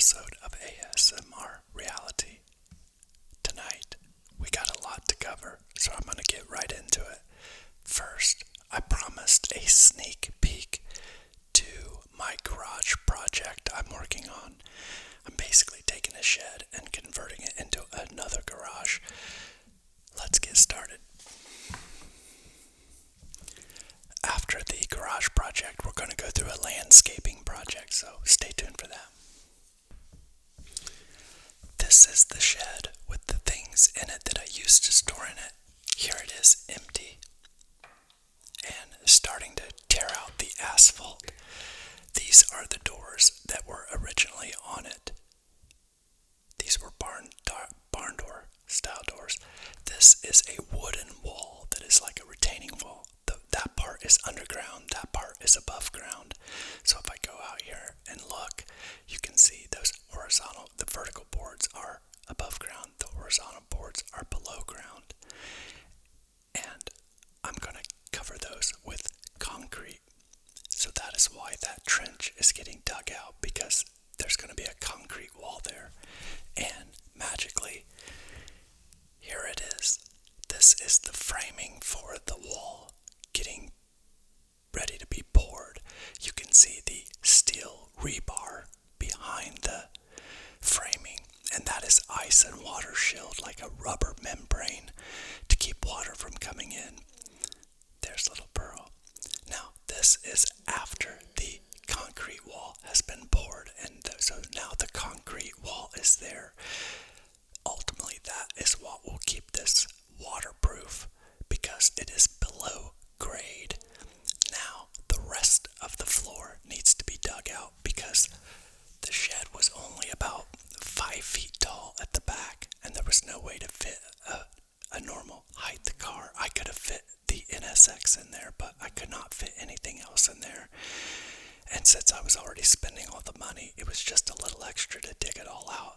episode of ASMR Reality. Tonight, we got a lot to cover, so I'm going to get right into it. First, I promised a sneak peek to my garage project I'm working on. I'm basically taking a shed and converting it into another garage. Let's get started. After the garage project, we're going to go through a landscaping project, so stay tuned for that. This is the shed with the things in it that I used to store in it. Here it is, empty and starting to tear out the asphalt. These are the doors that were originally on it. These were barn door style doors. This is a wooden wall that is like a retaining wall. That part is underground, that part is above ground. So if I go out here and look, you can see those the vertical boards are above ground, the horizontal boards are below ground. And I'm going to cover those with concrete. So that is why that trench is getting dug out, because there's going to be a concrete wall there. And magically, here it is. This is the framing for the wall getting ready to be poured. You can see the steel rebar behind the framing, and that is ice and water shield, like a rubber membrane to keep water from coming in. There's little Pearl. Now, this is after the concrete wall has been poured, and so now the concrete wall is there. Ultimately, that is what will keep this waterproof, because it is below grade. Now, the rest of the floor needs to be dug out, because the shed was only about 5 feet tall at the back, and there was no way to fit a normal height car. I could have fit the NSX in there, but I could not fit anything else in there. And since I was already spending all the money, it was just a little extra to dig it all out.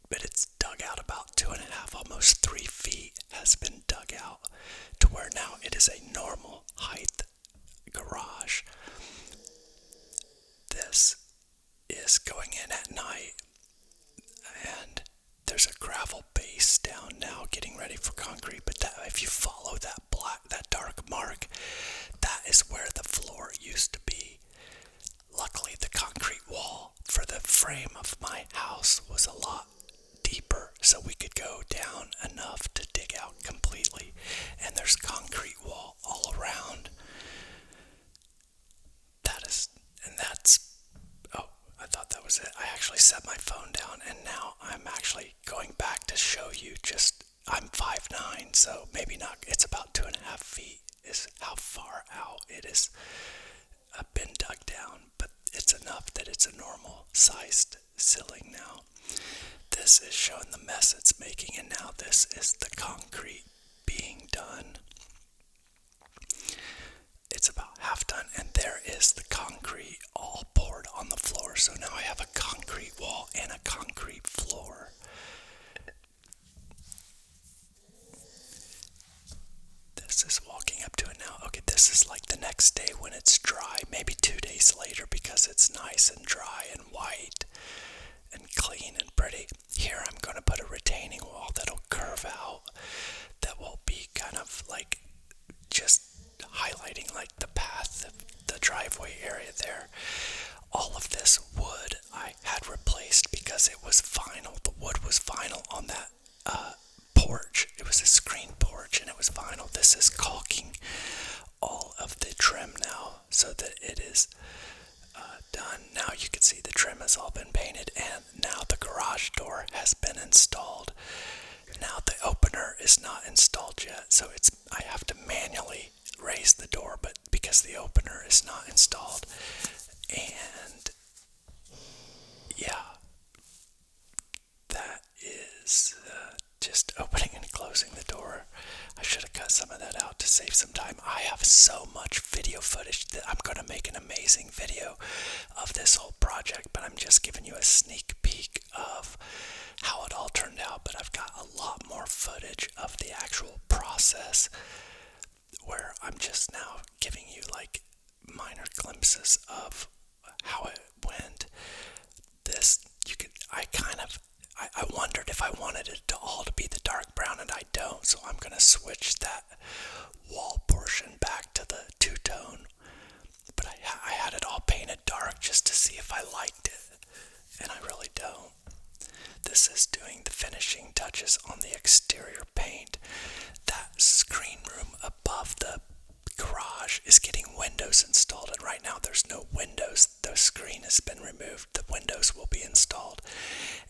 But it's dug out about 2.5, almost 3 feet has been dug out, to where now it is a normal height garage. This is going in at night, and there's a gravel base down now getting ready for concrete. But if you follow that dark mark, that is where the floor used to be. Luckily, the concrete wall for the frame of my house was a lot deeper, so we could go down enough to dig out completely. And there's concrete wall all around. I thought that was it. I actually set my phone down, and now I'm actually going back to show you I'm 5'9", so maybe not, it's about 2.5 feet is how far out it is been dug down, but it's enough that it's a normal sized ceiling now. This is showing the mess it's making, and now this is the concrete being done. It's about half done, and there is the concrete all poured on the floor. So now I have a concrete wall and a concrete floor. This is walking up to it now. Okay, this is like the next day when it's dry, maybe 2 days later, because it's nice and dry and white and clean and pretty. Here I'm going to put a retaining wall that'll curve out, that will be kind of like just highlighting like the path, the driveway area there. All of this wood I had replaced because it was vinyl. The wood was vinyl on that porch. It was a screen porch, and it was vinyl. This is caulking all of the trim now, so that it is done. Now you can see the trim has all been painted, and now the garage door has been installed. Now the opener is not installed yet, so I have to manually raise the door, but because the opener is not installed. And yeah, that is just opening and closing the door. I should have cut some of that out to save some time. I have so much video footage that I'm going to make an amazing video of this whole project, but I'm just giving you a sneak peek of how it all turned out. But I've got a lot more footage of the actual process, where I'm just now giving you like minor glimpses of how it went. This, you I wondered if I wanted it to all to be the dark brown, and I don't, so I'm going to switch that wall portion back to the two-tone. But I had it all painted dark just to see if I liked it, and I really don't. This is doing the finishing touches on the exterior paint. That screen room above the garage is getting windows installed, and right now there's no windows. The screen has been removed. The windows will be installed,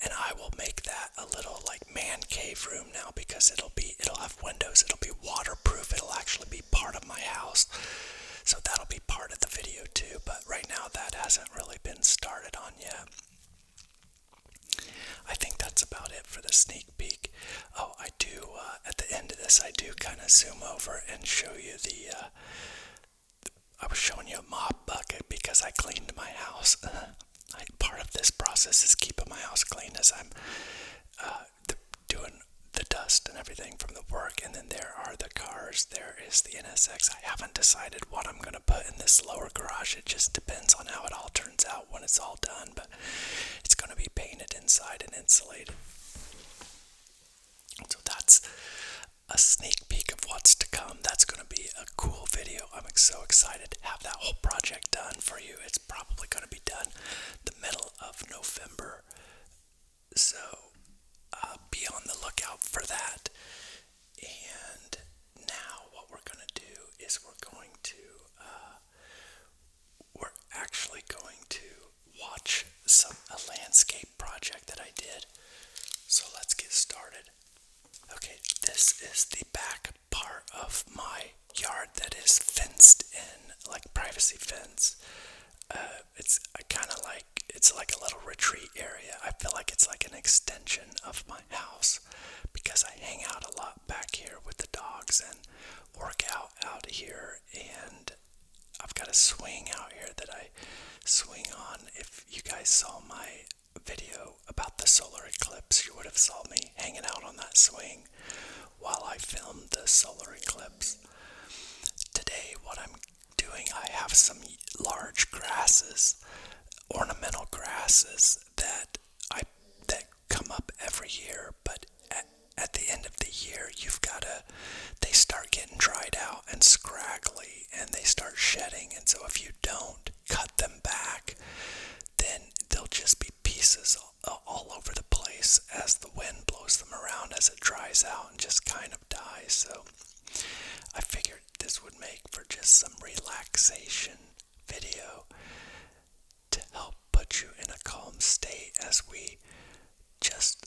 and I will make that a little like man cave room now, because it'll have windows. It'll be waterproof. It'll actually be part of my house, so that'll be part of the video too. But right now that hasn't really been started on yet. I think that's about it for the sneak peek. Oh, I do, at the end of this, I do kind of zoom over and show you I was showing you a mop bucket because I cleaned my house. Part of this process is keeping my house clean as I'm doing the dust and everything from the work. And then there are the cars. There is the NSX. I haven't decided what I'm going to put in this lower garage. It just depends on how it all turns out when it's all done. But it's going to be painted inside and insulated. So that's a sneak peek of what's to come. That's going to be a cool video. I'm so excited to have that whole project done for you. It's probably going to be done the middle of November. So be on the lookout for that. And now what we're going to do is we're actually going to watch a landscape project that I did. So let's get started. Okay, this is the back part of my yard that is fenced in, like privacy fence. It's like a little retreat area. I feel like it's like an extension of my house because I hang out a lot back here with the dogs and work out here. And I've got a swing out here that I swing on. If you guys saw my video about the solar eclipse, you would have saw me hanging out on that swing while I filmed the solar eclipse. Today what I'm doing, I have some large grasses, ornamental grasses that come up every year, but at the end of the year they start getting dried out and scraggly and they start shedding, and so if you don't cut them back, then they'll just be pieces all over the place as the wind blows them around as it dries out and just kind of dies. So I figured this would make for just some relaxation video to help put you in a calm state as we just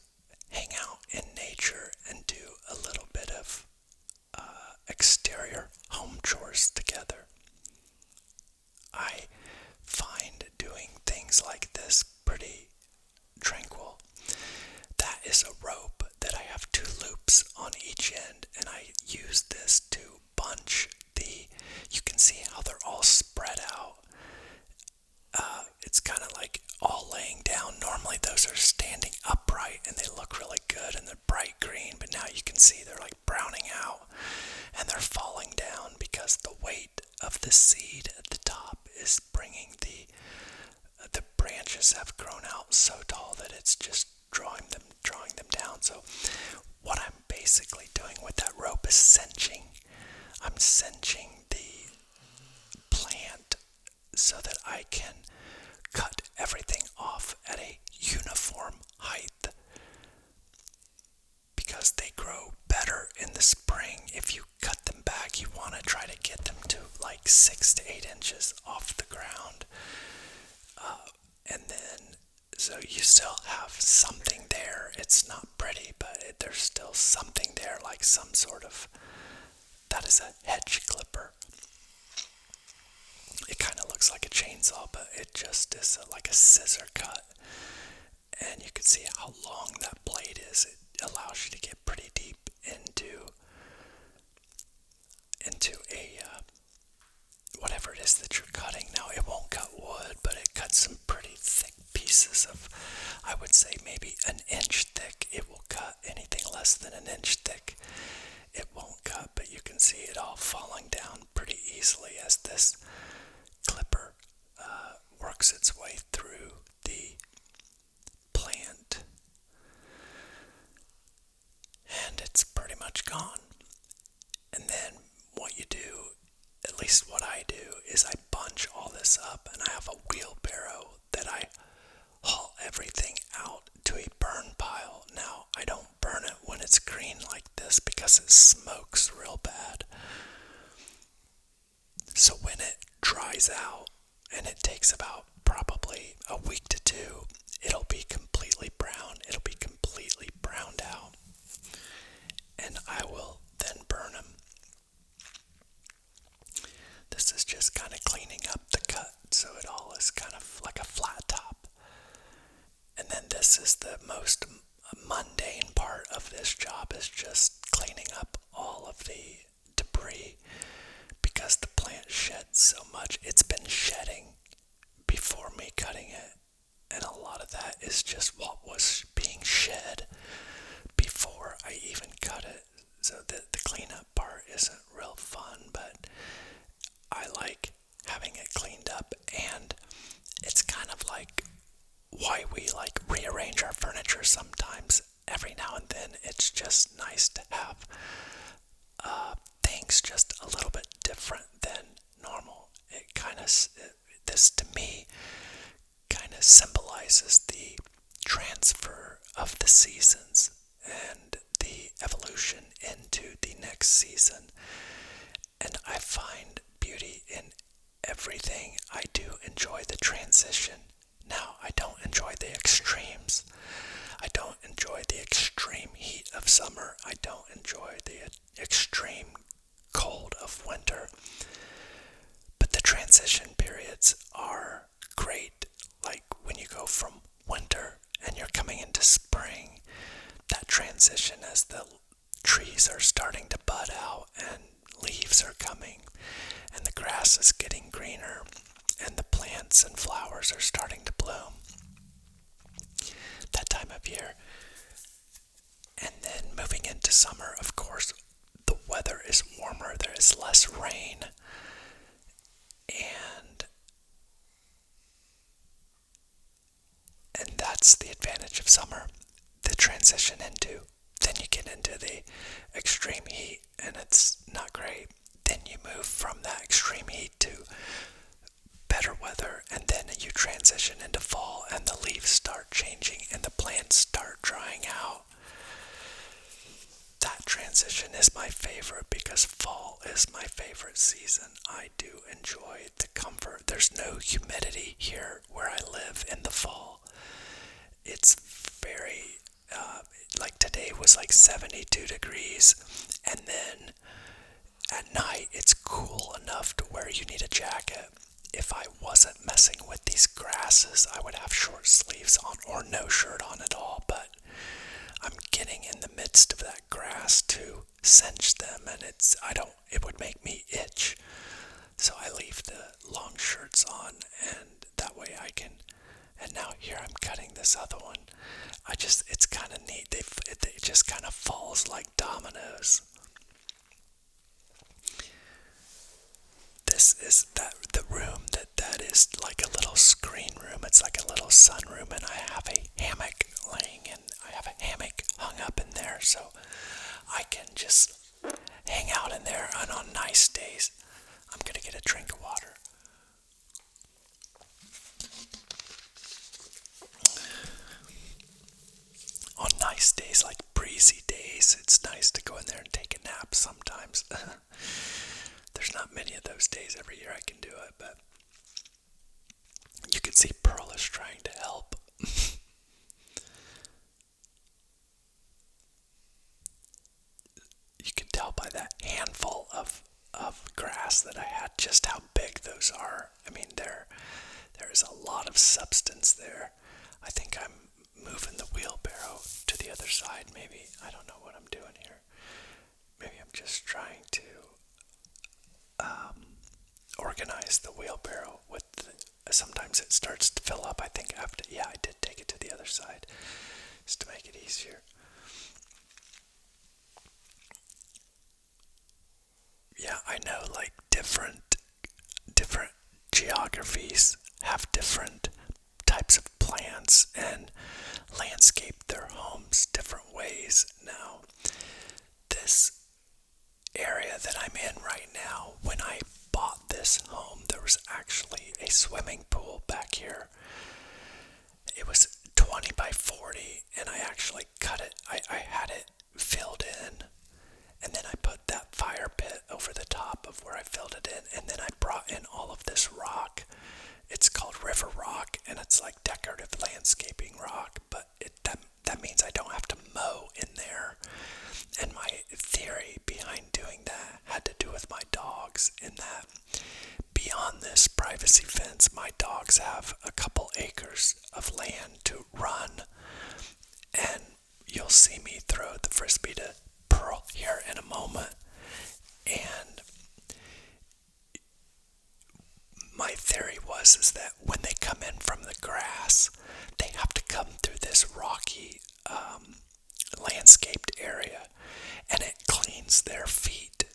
hang out in nature and do a little bit of exterior home chores together. I find doing things like this pretty tranquil. That is a rope that I have 2 loops on each end, and I use this to bunch you can see how they're all spread out. It's kind of like all laying down. Normally those are standing upright and they look really good and they're bright green, but now you can see they're like browning out and they're falling down because the weight of the seed at the top is bringing the branches have grown out so tall that it's just drawing them down. So what I'm basically doing with that rope is cinching. I'm cinching the plant so that I can cut everything off at a uniform height, because they grow better in the spring. If you cut them back, you want to try to get them to like 6 to 8 inches off the ground. And then, so you still have something there. It's not pretty, but there's still something there, like some sort of, that is a hedge clipper. It kind of looks like a chainsaw, but it just is like a scissor cut. And you can see how long that blade is. It allows you to get pretty deep into whatever it is that you're cutting. Now, it won't cut wood, but it cuts some pretty thick pieces of, I would say maybe an inch thick. It will cut anything less than an inch thick. It won't cut, but you can see it all falling down pretty easily as this clipper works its way through the plant And then what you do, at least what I do, is I bunch all this up and I have a wheelbarrow that I haul everything out to a burn pile. Now, I don't burn it when it's green like this because it smokes real bad. So when it dries out, and it takes about probably a week to two, it'll be completely brown. It'll be completely browned out. And I will then burn them. This is just kind of cleaning up the cut so it all is kind of like a flat top. And then this is the most mundane part of this job, is just cleaning up all of the debris because the plant sheds so much. It's been shedding before me cutting it, and a lot of that is just what was being shed before I even cut it. So the cleanup part isn't real fun, but I like having it cleaned up, and it's kind of like why we like rearrange our furniture sometimes. Every now and then it's just nice to have things just a little bit different than normal. It kind of, this to me kind of symbolizes the transfer of the seasons and the evolution into the next season. And I find beauty in everything. I do enjoy the transition. Now, I don't enjoy the extremes. I don't enjoy the extreme heat of summer. I don't enjoy the extreme cold of winter. But the transition periods are great. Like when you go from winter and you're coming into spring, that transition as the trees are starting to bud out and leaves are coming and the grass is getting greener and the plants and flowers are starting to bloom. That time of year. And then moving into summer, of course, the weather is warmer, there is less rain, and that's the advantage of summer. The transition into, then you get into the extreme heat and it's not great. Then you move from that extreme heat to better weather, and then you transition into fall and the leaves start changing and the plants start drying out. That transition is my favorite because fall is my favorite season. I do enjoy the comfort. There's no humidity here where I live in the fall. It's very, like today was like 72 degrees, and then at night it's cool enough to where you need a jacket. If I wasn't messing with these grasses, I would have short sleeves on or no shirt on at all, but I'm getting in the midst of that grass to cinch them, and it would make me itch. So I leave the long shirts on, and that way I can, and now here I'm cutting this other one. It's kind of neat. It just kind of falls like dominoes. This is the room that is like a little screen room. It's like a little sunroom, and I have a hammock laying, and I have a hammock hung up in there, so I can just hang out in there. And on nice days, I'm gonna get a drink of water. On nice days, like breezy days, it's nice to go in there and take a nap sometimes. There's not many of those days every year I can do it, but you can see Pearl is trying to help. You can tell by that handful of grass that I had just how big those are. I mean, there is a lot of substance there. I think I'm moving the wheelbarrow to the other side, maybe. I don't know what I'm doing here. Maybe I'm just trying to organize the wheelbarrow with sometimes it starts to fill up. I think after, yeah, I did take it to the other side just to make it easier. Yeah, I know, like different geographies have different types of plants and landscape their homes different ways. Now, this area area that I'm in right now, when I bought this home, there was actually a swimming pool back here. It was 20 by 40, and I actually cut it. I had it filled in, and then I put that fire pit over the top of where I filled it in, and then I brought in all of this rock. It's called river rock, and it's like decorative landscaping rock, but that means I don't have to mow in there. And my theory behind doing that had to do with my dogs, in that beyond this privacy fence, my dogs have a couple acres of land to run, and you'll see me throw the frisbee to Pearl here in a moment. And my theory is that when they come in from the grass, they have to come through this rocky landscaped area, and it cleans their feet.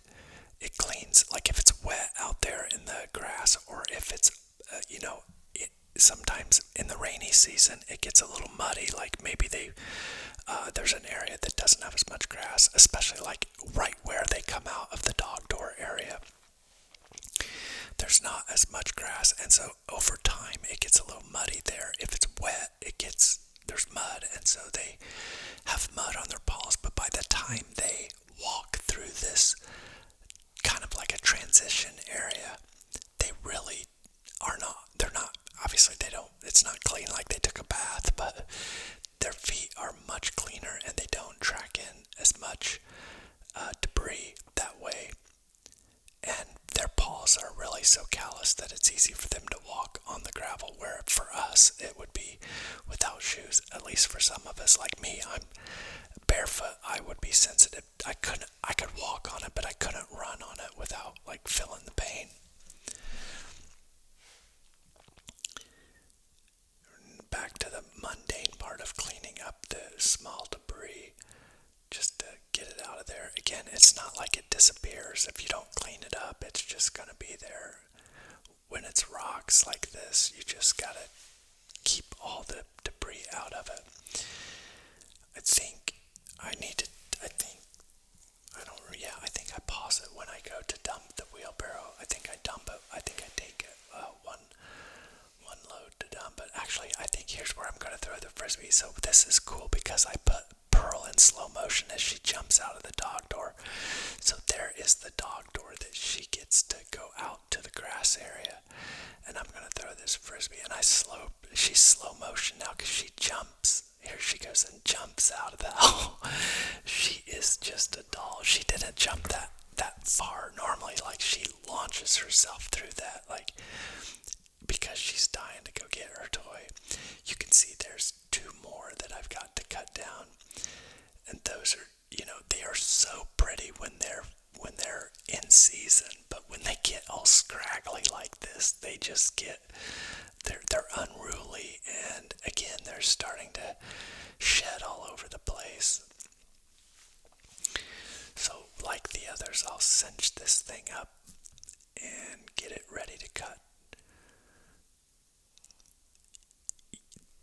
It cleans, like if it's wet out there in the grass, or if it's, sometimes in the rainy season, it gets a little muddy, like maybe there's an area that doesn't have as much grass, especially like right where they come out of the dog door area. There's not as much grass, and so over time it gets a little muddy there. If it's wet, there's mud, and so they have mud on their paws. But by the time they walk through this kind of like a transition area, they really are not. They're not. Obviously, they don't. It's not clean like they took a bath, but their feet are much cleaner, and they don't track in as much debris that way. And their paws are really so callous that it's easy for them to walk on the gravel, where for us it would be without shoes. At least for some of us, like me, I'm barefoot. I would be sensitive. I could walk on it, but I couldn't run on it without like feeling the pain. Back to the mundane part of cleaning up the small debris, just to get it out of there. Again, it's not like it disappears if you don't clean it up. It's just gonna be there. When it's rocks like this, you just gotta keep all the debris out of it. I think I pause it when I go to dump the wheelbarrow. I think I dump it. I think I take one load to dump. But actually, I think here's where I'm gonna throw the frisbee. So this is cool because I put Pearl in slow motion as she jumps out of the dog door. So there is the dog door that she gets to go out to the grass area. And I'm gonna throw this frisbee, and she's slow motion now because she jumps. Here she goes and jumps out of the hole. She is just a doll. She didn't jump that far. Normally, like, she launches herself through that, like, because she's dying to go get her toy. You can see there's two more that I've got to cut down. And those are, they are so pretty when they're in season, but when they get all scraggly like this, they just they're unruly, and again, they're starting to shed all over the place. So, like the others, I'll cinch this thing up and get it ready to cut.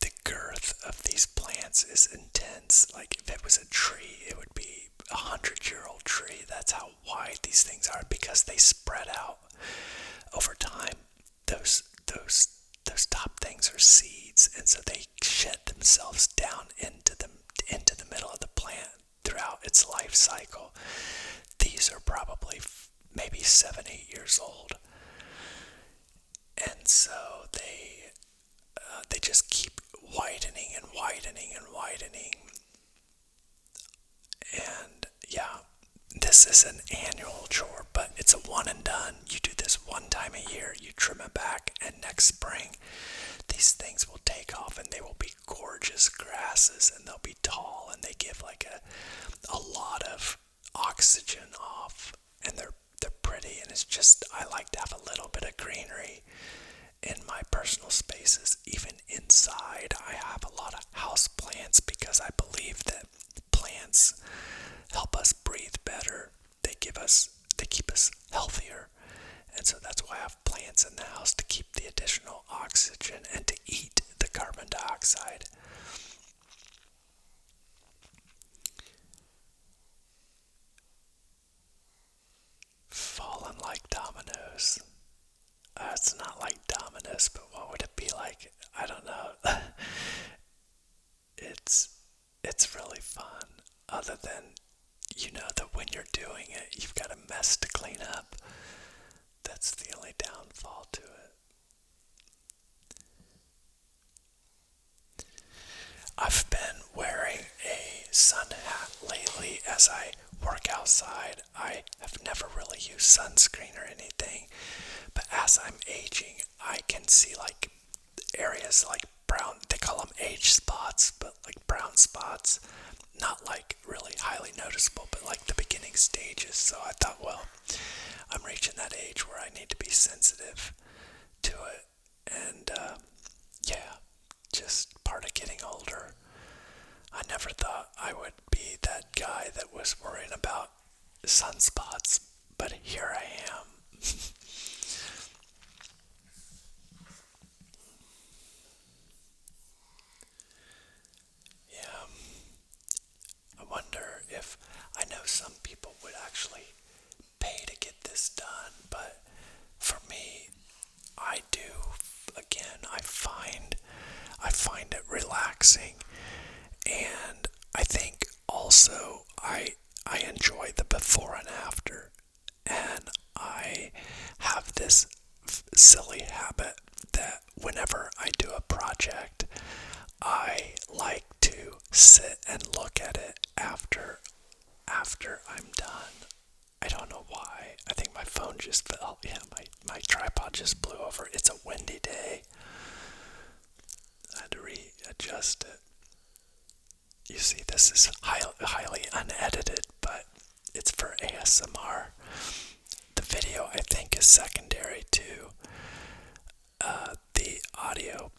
The girth of these plants is intense. Like, if it was a tree, it would be 100-year-old tree. That's how wide these things are, because they spread out over time. Those top things are seeds, and so they shed themselves down into the middle of the plant throughout its life cycle. These are probably maybe 7-8 years old, and so they just keep widening and widening and widening. And yeah, this is an annual chore, but it's a one and done. You do this one time a year, you trim it back, and next spring these things will take off, and they will be gorgeous grasses, and they'll be tall, and they give like a lot of oxygen off, and they're pretty. And it's just, I like to have a little bit of greenery in my personal spaces. Even inside, I have a lot of house plants because I believe that plants help us breathe better. They keep us healthier. And so that's why I have plants in the house, to keep the additional oxygen and to eat the carbon dioxide. That's not like Dominus, but what would it be like? I don't know. it's it's really fun. Other than that when you're doing it, you've got a mess to clean up. That's the only downfall to it. I've been wearing a sun hat lately as I work outside. I have never really used sunscreen or anything, but as I'm aging, I can see like areas like brown, they call them age spots, but like brown spots, not like really highly noticeable, but like the beginning stages. So I thought, well, I'm reaching that age where I need to be sensitive to it. And yeah, just part of getting older. I never thought I would be that guy that was worrying about sunspots, but here I am. Yeah, I wonder if I know some people would actually pay to get this done, but for me, I do. Again, I find it relaxing, and I think also I enjoy the before and after, and I have this silly habit that whenever I do a project, I like to sit and look at it after I'm done. I don't know why. I think my phone just fell. Yeah, my tripod just blew over. It's a windy day. I had to readjust it. You see, this is highly unedited, but it's for ASMR. The video, I think, is secondary to the audio.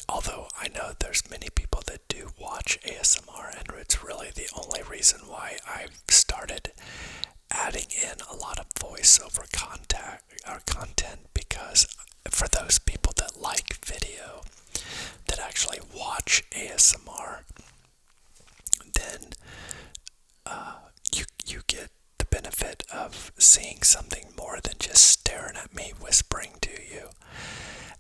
Although I know there's many people that do watch ASMR, and it's really the only reason why I've started adding in a lot of voiceover content, because for those people that like video, that actually watch ASMR, then you get the benefit of seeing something more than just staring at me whispering to you.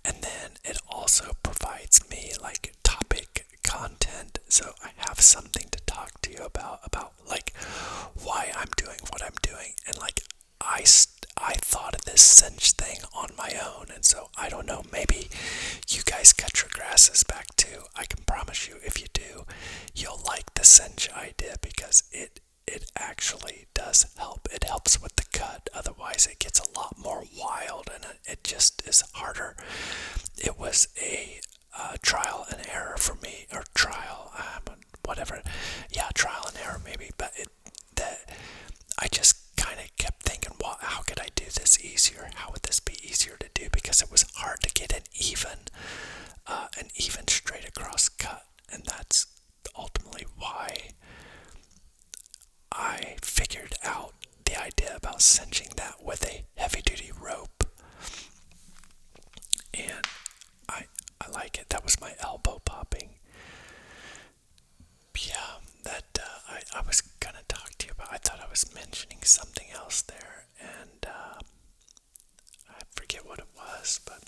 And then it also provides me like topic content, so I have something to talk to you about like why I'm doing what I'm doing. And like I thought of this cinch thing on my own, and so I don't know, maybe you guys cut your grasses back too. I can promise you, if you do, you'll like the cinch idea, because it actually does help. It helps with the cut. Otherwise, it gets a lot more wild, and it just is harder. It was a trial and error for me, or whatever. Yeah, trial and error maybe. But that I just kind of kept thinking, well, how could I do this easier? How would this be easier to do? Because it was hard to get an even straight across cut, and that's ultimately why I figured out the idea about cinching that with a heavy-duty rope, and I like it. That was my elbow popping. Yeah, that I was gonna talk to you about. I thought I was mentioning something else there, and I forget what it was, but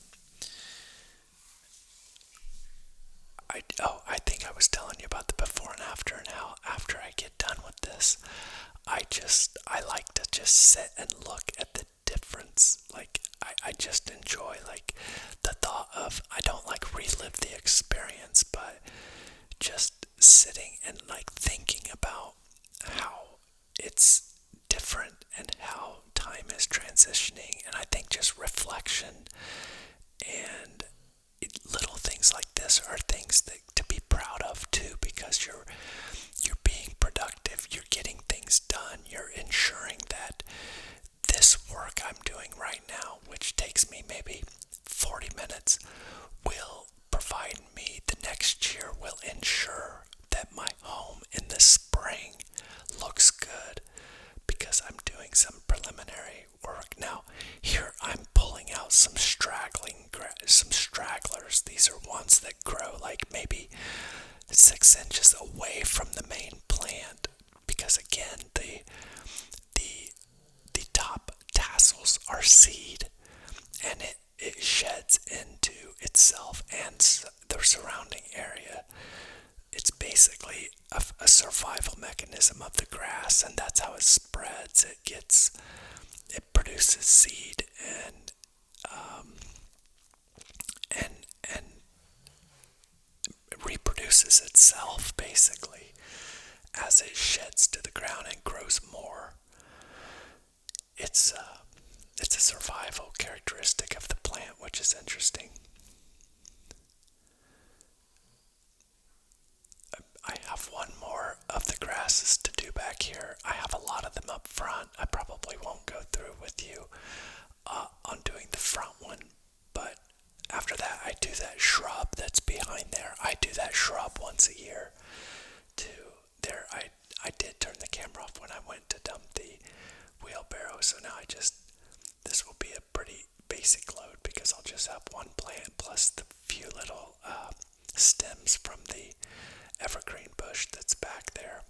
I think I was telling you about the before and after, and how after I get done with this, I like to just sit and look at the difference. Like, I just enjoy, like, the thought of, I don't like relive the experience, but just sitting and like thinking about how it's different and how time is transitioning. And I think just reflection and little things like this are things that to be proud of too, because you're being productive, you're getting things done, you're ensuring that this work I'm doing right now, which takes me maybe 40 minutes, will provide me the next year, will ensure that my home in the spring looks good, because I'm doing some preliminary work. Now, here I'm pulling out some stragglers. These are ones that grow like maybe 6 inches away from the main plant, because again, the top tassels are seed, and organism of the grass, and that's how it spreads. It produces seed and and reproduces itself basically as it sheds to the ground and grows more. It's a survival characteristic of the plant, which is interesting. I have one more of the grasses to do back here. I have a lot of them up front. I probably won't go through with you on doing the front one, but after that I do that shrub that's behind there. I do that shrub once a year too. There, I did turn the camera off when I went to dump the wheelbarrow, so now this will be a pretty basic load because I'll just have one plant plus the few little stems from the evergreen bush that's back there.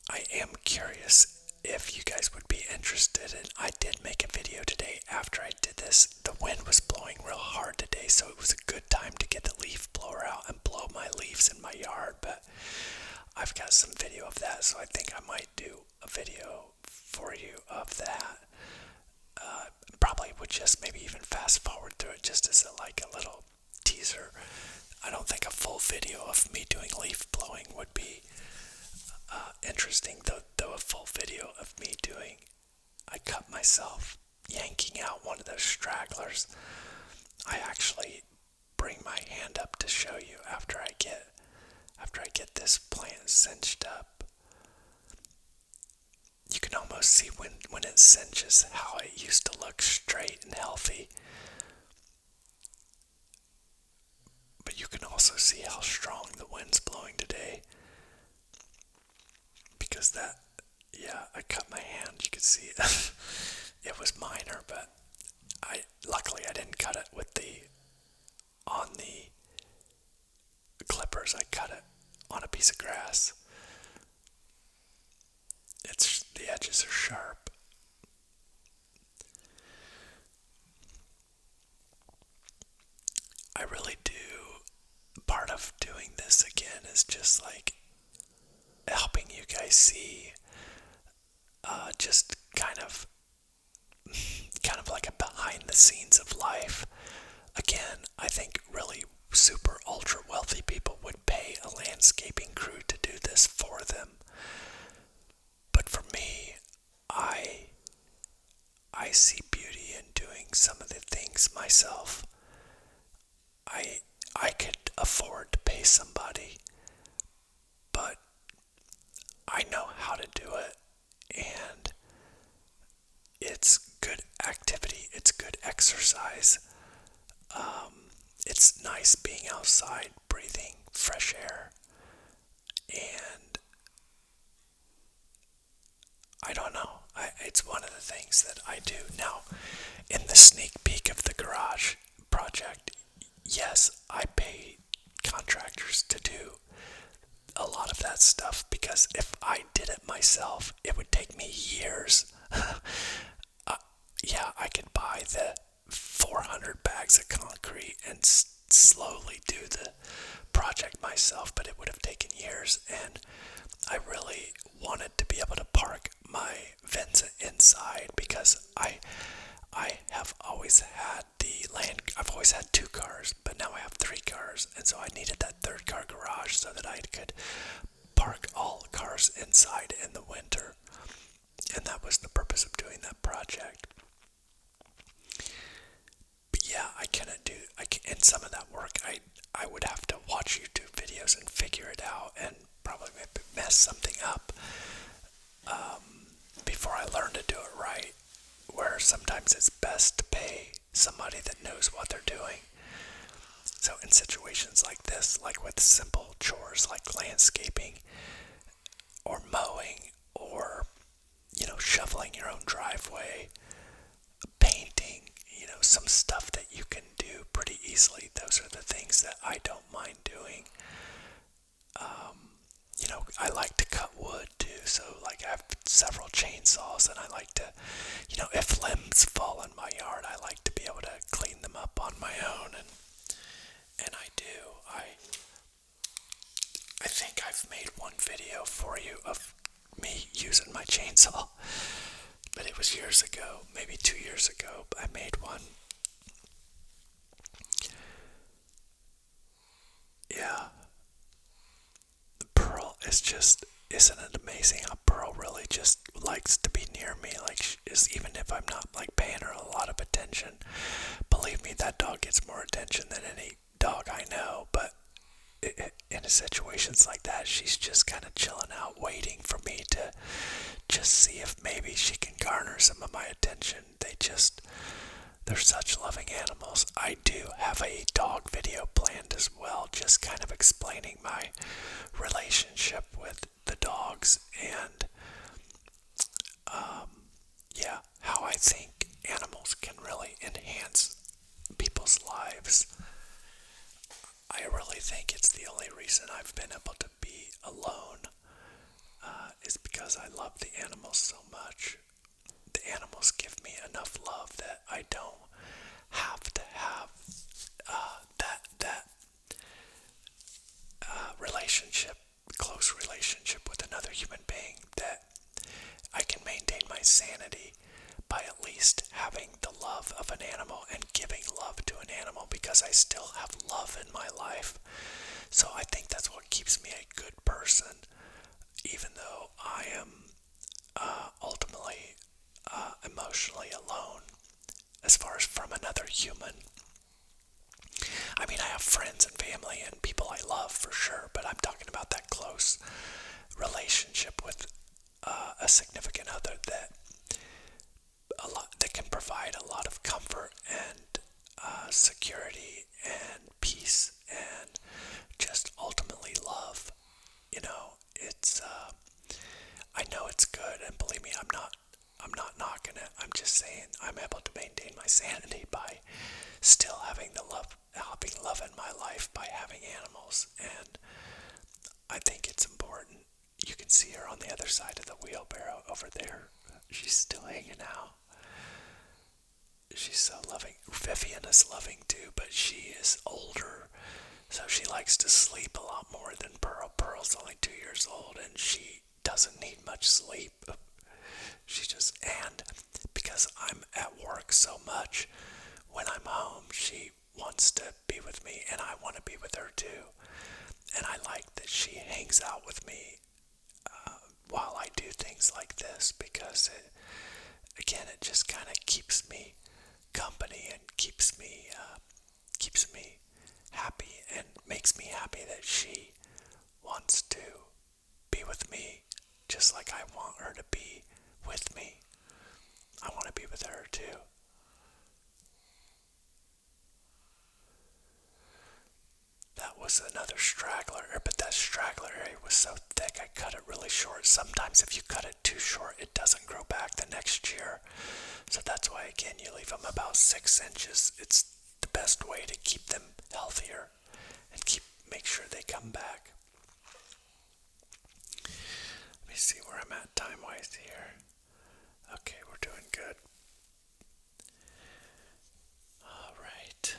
I am curious if you guys would be interested in, I did make a video today after I did this. The wind was blowing real hard today, so it was a good time to get the leaf blower out and blow my leaves in my yard, but I've got some video of that, so I think I might do a video for you of that. Probably would just maybe even fast forward through it just as a little teaser. I don't think a full video of me doing leaf blowing would be interesting, though a full video of me I cut myself yanking out one of those stragglers. I actually bring my hand up to show you after I get this plant cinched up. You can almost see when it cinches how it used to look straight and healthy. But you can also see how strong the wind's blowing today. Because I cut my hand, you could see it. It was minor, but luckily I didn't cut it on the clippers. I cut it on a piece of grass. The edges are sharp. I really do. Part of doing this again is just helping you guys see just kind of like a behind the scenes of life. Again, I think really super ultra wealthy people would pay a landscaping crew to do this for them. But for me, I see beauty in doing some of the things myself. I could afford to pay somebody, but I know how to do it, and it's good activity, it's good exercise. It's nice being outside, breathing fresh air, and I don't know, it's one of the things that I do. Now, in the sneak peek of the garage project, yes, I pay contractors to do a lot of that stuff, because if I did it myself, it would take me years. I could buy the 400 bags of concrete and slowly do the project myself, but it would have taken years, and I really wanted to be able to park my Venza inside, because I have always had I've always had 2 cars, but now I have 3 cars, and so I needed that 3rd car garage so that I could park all the cars inside in the winter, and that was the purpose of doing that project. But yeah, in some of that work, I would have to watch YouTube videos and figure it out, and probably mess something up before I learn to do it right, where sometimes it's best to pay somebody that knows what they're doing. So in situations like this, like with simple chores like landscaping or mowing or, shoveling your own driveway, painting, some stuff that you can do pretty easily, those are the things that I don't mind doing. I like to cut wood too, so I have several chainsaws, and I like to, if limbs fall in my yard, I like to be able to clean them up on my own, and I do. using my chainsaw. But it was years ago, maybe 2 years ago, I made one. Yeah, Pearl isn't it amazing how Pearl really just likes to be near me? Like, even if I'm not like paying her a lot of attention. Believe me, that dog gets more attention than any dog I know, but in situations like that, she's just kind of chilling out, waiting for me to just see if maybe she can garner some of my attention. They're such loving animals. I do have a dog video planned as well, just kind of explaining my relationship with the dogs and, yeah, how I think animals can really enhance people's lives. I really think it's the only reason I've been able to be alone, is because I love the animals so much. The animals give me enough love that I don't have to have that relationship, close relationship with another human being, that I can maintain my sanity by at least having the love of an animal and giving love to an animal, because I still have love in my life. So I think that's what keeps me a good person, even though I am ultimately emotionally alone as far as from another human. I mean, I have friends and family and people I love for sure, but I'm talking about that close relationship with a significant other that can provide a lot of comfort and security and peace and just ultimately love. You know, it's I know it's good, and believe me, I'm not knocking it. I'm just saying I'm able to maintain my sanity by still having love in my life by having animals, and I think it's important. You can see her on the other side of the wheelbarrow over there. She's still hanging out. She's so loving. Vivian is loving too, but she is older, so she likes to sleep a lot more than Pearl. Pearl's only 2 years old, and she doesn't need much sleep. And because I'm at work so much, when I'm home, she wants to be with me, and I want to be with her too. And I like that she hangs out with me while I do things like this, because it just kind of keeps me company and keeps me happy, and makes me happy that she wants to be with me just like I want her to be with me. I want to be with her too. That was another straggler, but that straggler area was so thick I cut it really short. Sometimes if you cut it too short, it doesn't grow back the next year. So that's why, again, you leave them about 6 inches. It's the best way to keep them healthier and make sure they come back. Let me see where I'm at time-wise here. Okay, we're doing good. All right.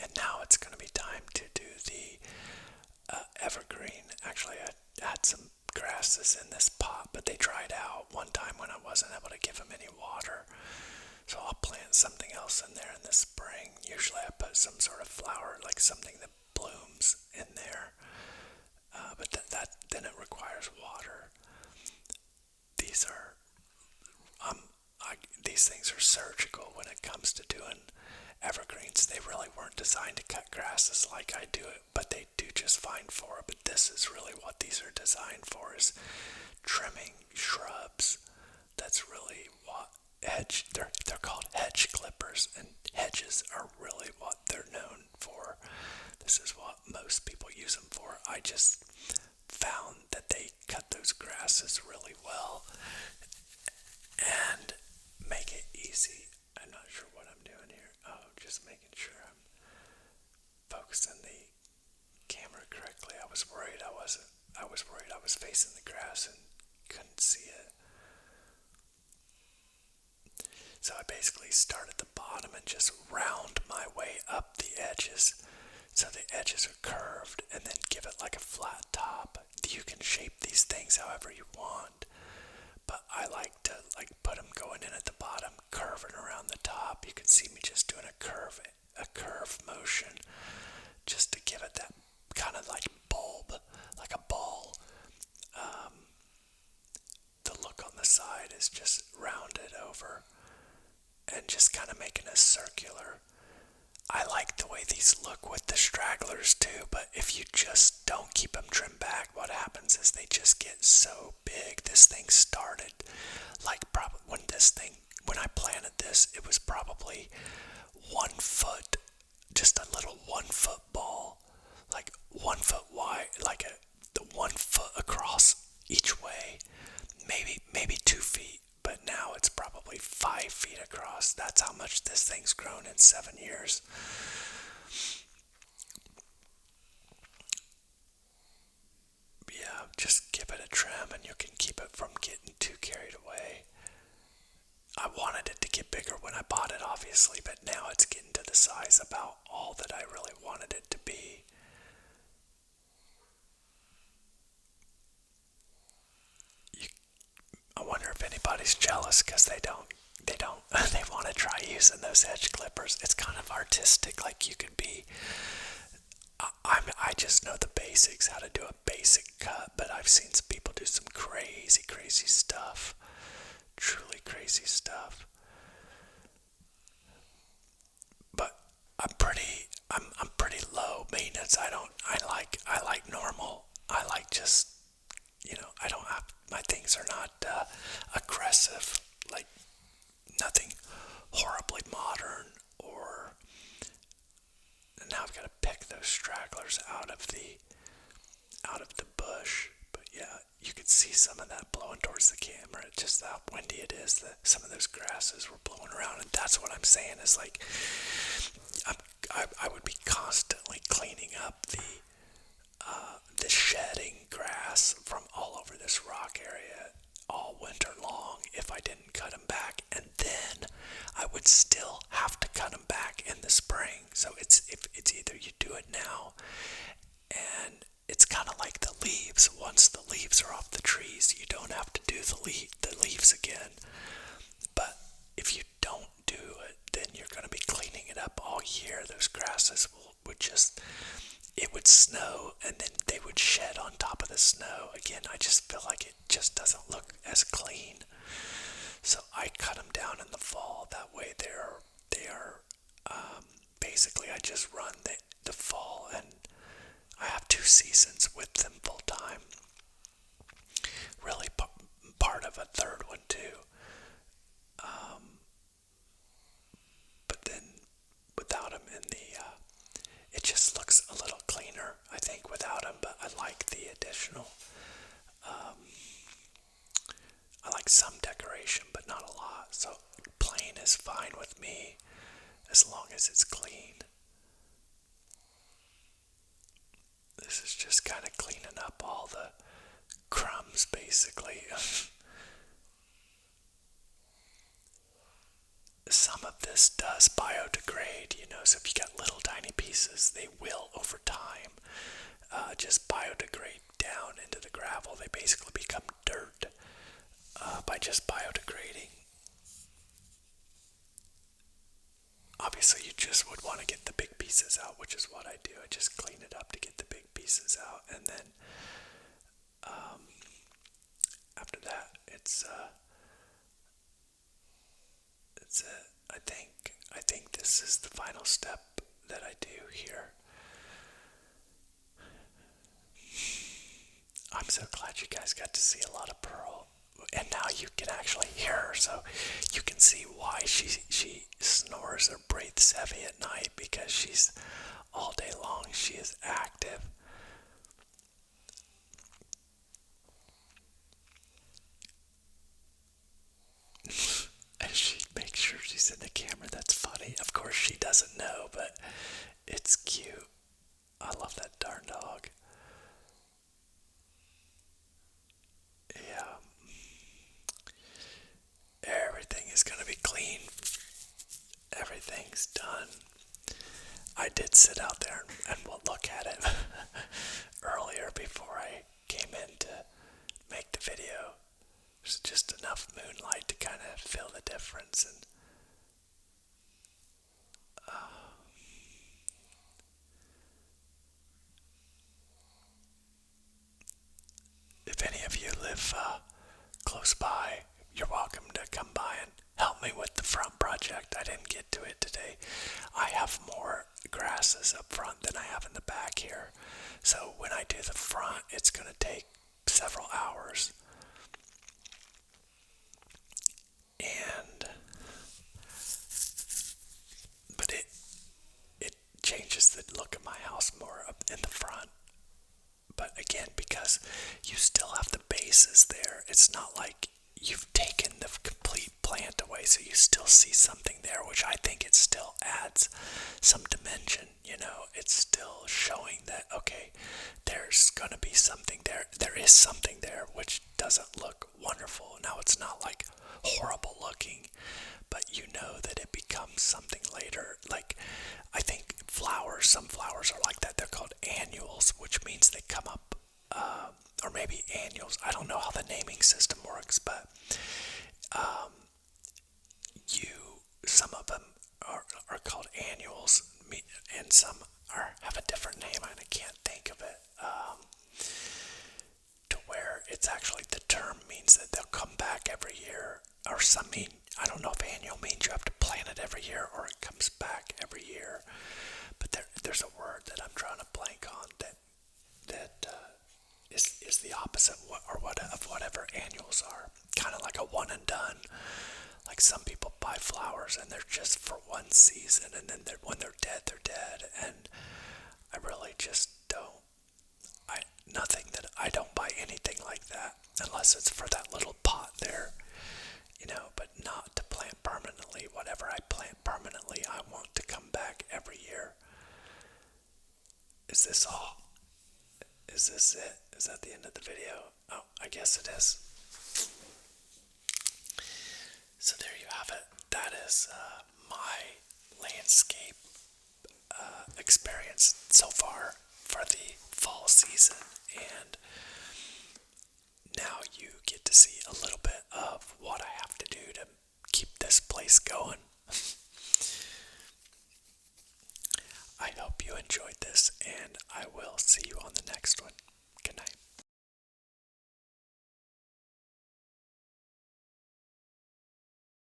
And now it's going to be time to do the evergreen. Actually, I had some grasses in this pot, but they dried out one time when I wasn't able to give them any water. So I'll plant something else in there in the spring. Usually I put some sort of flower, like something that blooms in there. But then it requires water. These are, these things are surgical when it comes to doing evergreens. They really weren't designed to cut grasses like I do it, but they do just fine for it. But this is really what these are designed for, is trimming shrubs. That's really what they're called hedge clippers, and hedges are really what they're known for. This is what most people use them for. I just found that they cut those grasses really well and make it easy. I'm not sure what I'm doing here. Oh, just making sure I'm focusing the camera correctly. I was worried I wasn't. I was worried I was facing the grass and couldn't see it. So I basically start at the bottom and just round my way up the edges, so the edges are curved, and then give it like a flat top. you can shape these things however you want. But I like to put them going in at the bottom, curving around the top. You can see me just doing a curve motion, just to give it that kind of like bulb, like a ball. The look on the side is just rounded over and just kind of making a circular. I like the way these look with the stragglers too, but if you just don't keep them trimmed back, what happens is they just get so big. This thing started like probably when I planted this, it was probably 1 foot, just a little 1 foot ball, like 1 foot wide, like the 1 foot across each way, maybe 2 feet. But now it's probably 5 feet across. That's how much this thing's grown in 7 years. Yeah, just give it a trim and you can keep it from getting too carried away. I wanted it to get bigger when I bought it, obviously, but now it's getting to the size about all that I really wanted it to be. I wonder if anybody's jealous because they want to try using those edge clippers. It's kind of artistic, like you could be. I just know the basics, how to do a basic cut, but I've seen some people do some crazy, crazy stuff. Truly crazy stuff. But I'm pretty low maintenance. I like normal. I like just, I don't have, my things are not aggressive, like nothing horribly modern, or now I've got to pick those stragglers out of the bush. But yeah, you could see some of that blowing towards the camera. It's just how windy it is that some of those grasses were blowing around, and that's what I'm saying is like I would be constantly cleaning up the shedding grass from all over this rock area all winter long if I didn't cut them back, and then I would still have to cut them back in the spring. So it's either you do it now, and it's kind of like the leaves. Once the leaves are off the trees, you don't have to do the leaves again. But if you don't do it, then you're going to be cleaning it up all year. Those grasses it would snow, and then they would shed on top of the snow. Again, I just feel like it just doesn't look as clean. So I cut them down in the fall. That way they are basically I just run the fall, and I have 2 seasons with them full time. Really part of a third one too. But then without them in the, it just looks a little cleaner, I think, without them. But I like the additional. I like some decoration, but not a lot. So plain is fine with me, as long as it's clean. This is just kind of cleaning up all the crumbs, basically. Some of this does biodegrade, so if you got little tiny pieces, they will, over time, just biodegrade down into the gravel. They basically become dirt by just biodegrading. Obviously, you just would want to get the big pieces out, which is what I do. I just clean it up to get the big pieces out, and then after that, it's I think this is the final step that I do here. I'm so glad you guys got to see a lot of Pearl, and now you can actually hear her, so you can see why she snores or breathes heavy at night, because she's all day long she is active. And she makes sure she's in the camera. That's funny. Of course she doesn't know, but it's cute. I love that darn dog. Yeah. Everything is going to be clean. Everything's done. I did sit out there and look at it earlier before I came in to make the video. There's just enough moonlight to kind of feel the difference. And if any of you live close by, you're welcome to come by and help me with the front project. I didn't get to it today. I have more grasses up front than I have in the back here. So when I do the front, it's going to take several hours. But it changes the look of my house more up in the front. But again, because you still have the bases there, it's not like you've taken the complete plant away, so you still see something there, which I think it still adds some dimension. It's still showing that, okay, there's gonna be something there. There is something there, which doesn't look wonderful. Now, it's not like horrible looking, but you know that it becomes something later. Like, I think some flowers are like that. They're called annuals, which means they come up, or maybe annuals. I don't know how the naming system works, but some of them are called annuals, and some have a different name, and I can't think of it. To where it's actually, the term means that they'll come back every year, or some mean, I don't know if annual means you have to plant it every year or it comes back every year. But there's a word that I'm trying to blank on that is the opposite of whatever annuals are. Kind of like a one and done. Like, some people buy flowers and they're just for one season, and then when they're dead, they're dead. And I really just don't. I don't buy anything like that unless it's for that little pot there, but not to plant permanently. Whatever I plant permanently, I want to come back every year. Is this all? Is this it? Is that the end of the video? Oh, I guess it is. So there you have it. That is my landscape experience so far for the fall season. And now you get to see a little bit of what I have to do to keep this place going. I hope you enjoyed this, and I will see you on the next one. Good night.